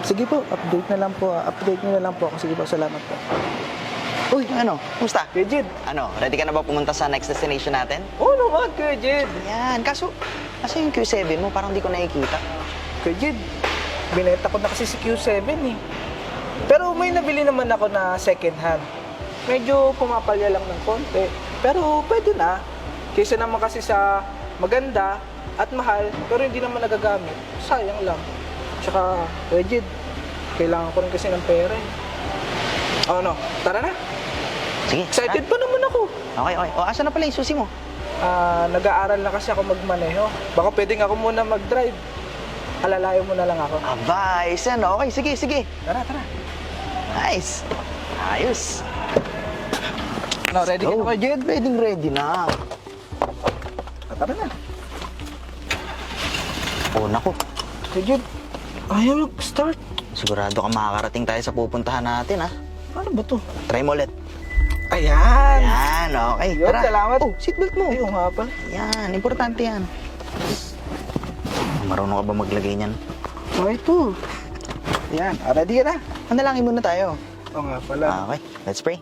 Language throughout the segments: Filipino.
Sige po, update na lang po. Update nyo na lang po ako. Sige po, salamat po. Uy, ano? Kumusta? Kuya Jed. Ano, ready ka na ba pumunta sa next destination natin? Oo naman, Kuya Jed. Yan, kaso yung Q7 mo, parang di ko nakikita. Kuya Jed, binenta ko na kasi si Q7 eh. Pero may nabili naman ako na second hand. Medyo pumapalya lang ng konti. Pero pwede na. Kaysa naman kasi sa maganda at mahal, pero hindi naman nagagamit. Sayang lang. Tsaka, Kuya Jed, kailangan ko rin kasi ng pera eh. Oh, no. Tara na. Sige. Excited pa naman ako. Okay. O, asan na pala yung susi mo? Nag-aaral na kasi ako magmaneho. Baka pwedeng ako muna mag-drive. Alalayo mo na lang ako. Aba, ano? Okay, sige. Tara. Nice. Ayos. No, ready ka na, Kuya Jed? Ready na. Tara na. Oh, naku. Kuya Jed, ayaw mag-start. Sigurado ka makakarating tayo sa pupuntahan natin, ha? Ano ba to? Try mo ulit. Ayan! Yan, okay. Yun, Tara. salamat. Oh, seatbelt mo. Ayaw nga pala. Yan, importante yan. Marunong ka ba maglagay niyan? Okay to. Ayan, ready ka na? Manalangin muna tayo. Oo nga pala. Okay, let's pray.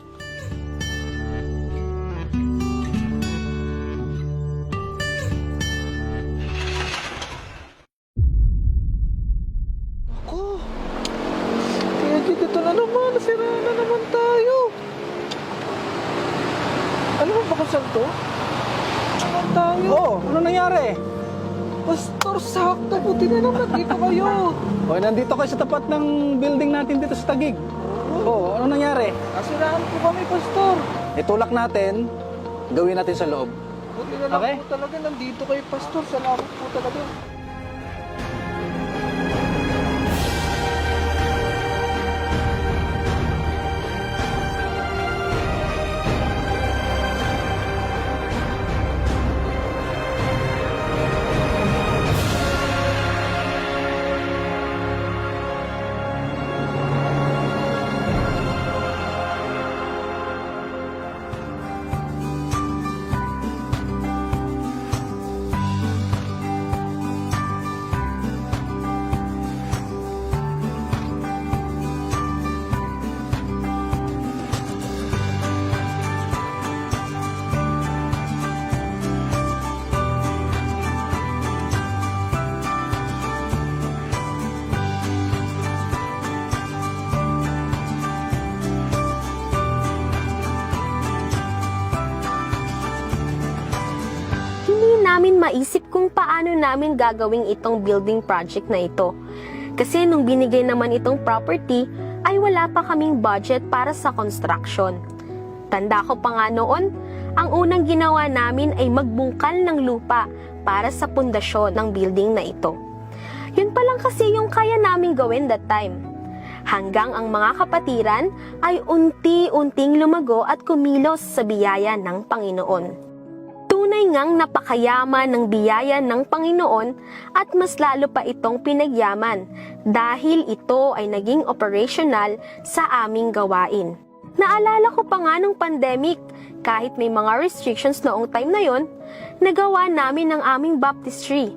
Ako. Kuya Jed, ito na naman. Nasira na naman tayo. Ano ba bakasan to? Naman tayo. Oh, ano nangyari? Pastor, sakto. Buti na naman. Dito kayo. Oh, nandito kayo sa tapat ng building natin dito sa Taguig. Oh, ano nangyari? Nasiraan po kami, Pastor. Itulak natin, gawin natin sa loob. Buti na lang Okay. po talaga. Nandito kayo, Pastor. Salamat po talaga. Hindi namin maisip kung paano namin gagawing itong building project na ito. Kasi nung binigay naman itong property, ay wala pa kaming budget para sa construction. Tanda ko pa nga noon, ang unang ginawa namin ay magbungkal ng lupa para sa pundasyon ng building na ito. Yun pa lang kasi yung kaya naming gawin that time. Hanggang ang mga kapatiran ay unti-unting lumago at kumilos sa biyaya ng Panginoon. Tunay ngang napakayaman ng biyaya ng Panginoon at mas lalo pa itong pinagyaman dahil ito ay naging operational sa aming gawain. Naalala ko pa nga nung pandemic, kahit may mga restrictions noong time na yon, nagawa namin ang aming baptistry.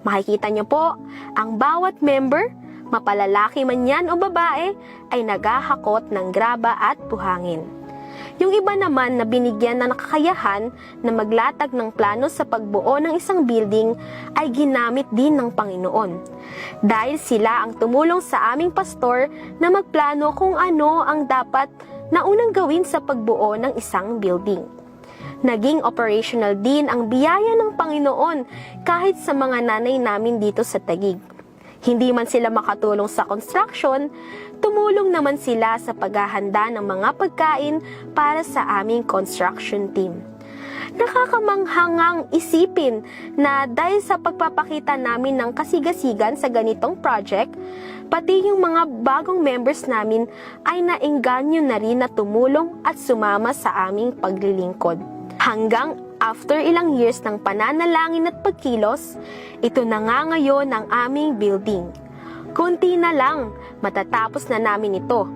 Makikita niyo po, ang bawat member, mapalalaki man yan o babae, ay naghahakot ng graba at buhangin. Yung iba naman na binigyan ng kakayahan na maglatag ng plano sa pagbuo ng isang building ay ginamit din ng Panginoon. Dahil sila ang tumulong sa aming pastor na magplano kung ano ang dapat na unang gawin sa pagbuo ng isang building. Naging operational din ang biyaya ng Panginoon kahit sa mga nanay namin dito sa Taguig. Hindi man sila makatulong sa construction, tumulong naman sila sa paghahanda ng mga pagkain para sa aming construction team. Nakakamanghangang isipin na dahil sa pagpapakita namin ng kasigasigan sa ganitong project, pati yung mga bagong members namin ay naengganyo na rin na tumulong at sumama sa aming paglilingkod. Hanggang after ilang years ng pananalangin at pagkilos, ito na nga ngayon ang aming building. Kunti na lang, matatapos na namin ito.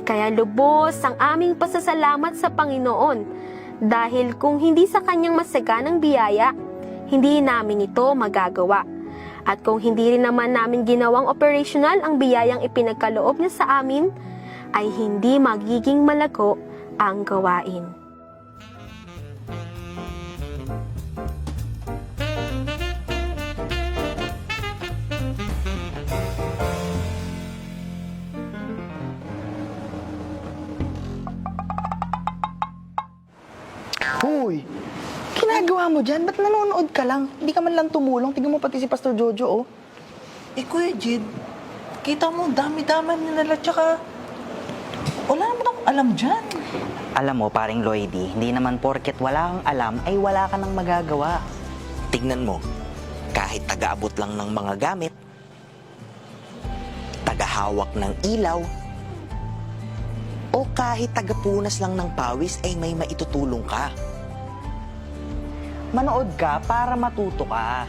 Kaya lubos ang aming pasasalamat sa Panginoon dahil kung hindi sa kanyang masaganang biyaya, hindi namin ito magagawa. At kung hindi rin naman namin ginawang operational ang biyayang ipinagkaloob niya sa amin, ay hindi magiging malago ang gawain. Hoy! Ginagawa mo dyan? Ba't nanonood ka lang? Hindi ka man lang tumulong. Tingnan mo pati si Pastor Jojo, oh. Eh, Kuya Jid, kita mo, dami-dami nila, tsaka wala naman akong alam dyan. Alam mo, paring Lloydie, hindi naman porket wala kang alam, ay wala ka nang magagawa. Tignan mo, kahit taga-abot lang ng mga gamit, tagahawak ng ilaw, o kahit tagapunas lang ng pawis ay may maitutulong ka. Manood ka para matuto ka.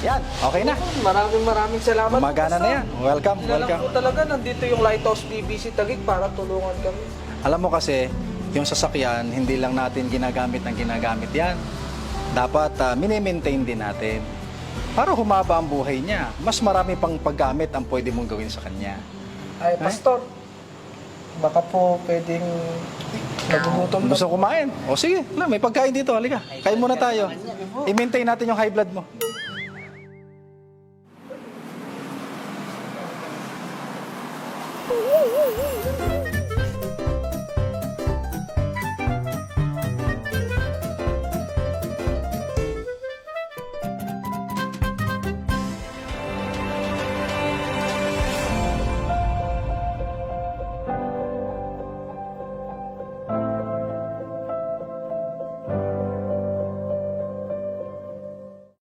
Yan, okay na. Maraming salamat. Gumagana na yan. Welcome, Hindi na lang welcome. po talaga, nandito yung Lighthouse BBC Taguig para tulungan kami. Alam mo kasi, yung sasakyan, hindi lang natin ginagamit ng ginagamit yan. Dapat mini-maintain din natin. Para humaba ang buhay niya. Mas marami pang paggamit ang pwede mong gawin sa kanya. Ay, Pastor, baka po pwedeng nagugutom na. Gusto kumain? O sige, may pagkain dito, halika. Kain muna tayo. I-maintain natin yung high blood mo.